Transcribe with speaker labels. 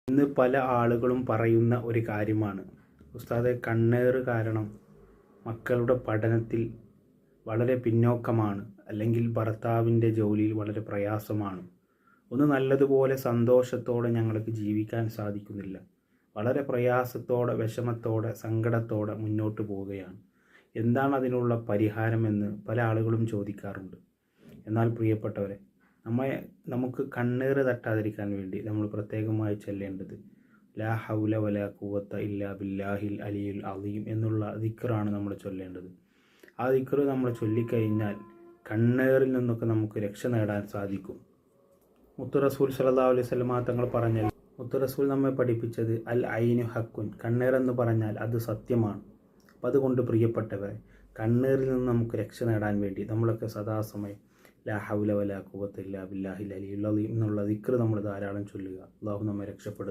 Speaker 1: ഇന്ന് പല ആളുകളും പറയുന്ന ഒരു കാര്യമാണ്, ഉസ്താദെ, കണ്ണേറ് കാരണം മക്കളുടെ പഠനത്തിൽ വളരെ പിന്നോക്കമാണ്, അല്ലെങ്കിൽ ഭർത്താവിൻ്റെ ജോലിയിൽ വളരെ പ്രയാസമാണ്, ഒന്ന് നല്ലതുപോലെ സന്തോഷത്തോടെ ഞങ്ങൾക്ക് ജീവിക്കാൻ സാധിക്കുന്നില്ല, വളരെ പ്രയാസത്തോടെ, വിഷമത്തോടെ, സങ്കടത്തോടെ മുന്നോട്ട് പോവുകയാണ്. എന്താണ് അതിനുള്ള പരിഹാരമെന്ന് പല ആളുകളും ചോദിക്കാറുണ്ട്. എന്നാൽ പ്രിയപ്പെട്ടവരെ, നമുക്ക് കണ്ണേറ് തട്ടാതിരിക്കാൻ വേണ്ടി നമ്മൾ പ്രത്യേകമായി ചൊല്ലേണ്ടത് ലാ ഹൗല വലാ ഖുവത ഇല്ലാ ബില്ലാഹിൽ അലിയുൽ അലീം എന്നുള്ള ദിക്റാണ് നമ്മൾ ചൊല്ലേണ്ടത്. ആ ദിക്റ് നമ്മൾ ചൊല്ലിക്കഴിഞ്ഞാൽ കണ്ണേറിൽ നിന്നൊക്കെ നമുക്ക് രക്ഷ നേടാൻ സാധിക്കും. മുത്തു റസൂൽ സല്ലല്ലാഹു അലൈഹി വസല്ലം തങ്ങൾ പറഞ്ഞാൽ, മുത്തു റസൂൽ നമ്മെ പഠിപ്പിച്ചത് അൽ ഐനു ഹക്കുൻ, കണ്ണേറെന്ന് പറഞ്ഞാൽ അത് സത്യമാണ്. അപ്പം അതുകൊണ്ട് പ്രിയപ്പെട്ടവരെ, കണ്ണേറിൽ നിന്ന് നമുക്ക് രക്ഷ നേടാൻ വേണ്ടി നമ്മളൊക്കെ സദാസമയം ലാ ഹൗല വലാ ഖുവത ഇല്ലാ ബില്ലാഹിൽ അലിയുൽ അലീം എന്നുള്ള ദിക്റ് നമ്മൾ ധാരാളം ചൊല്ലുക. അല്ലാഹു നമ്മെ രക്ഷപ്പെടുത്തും.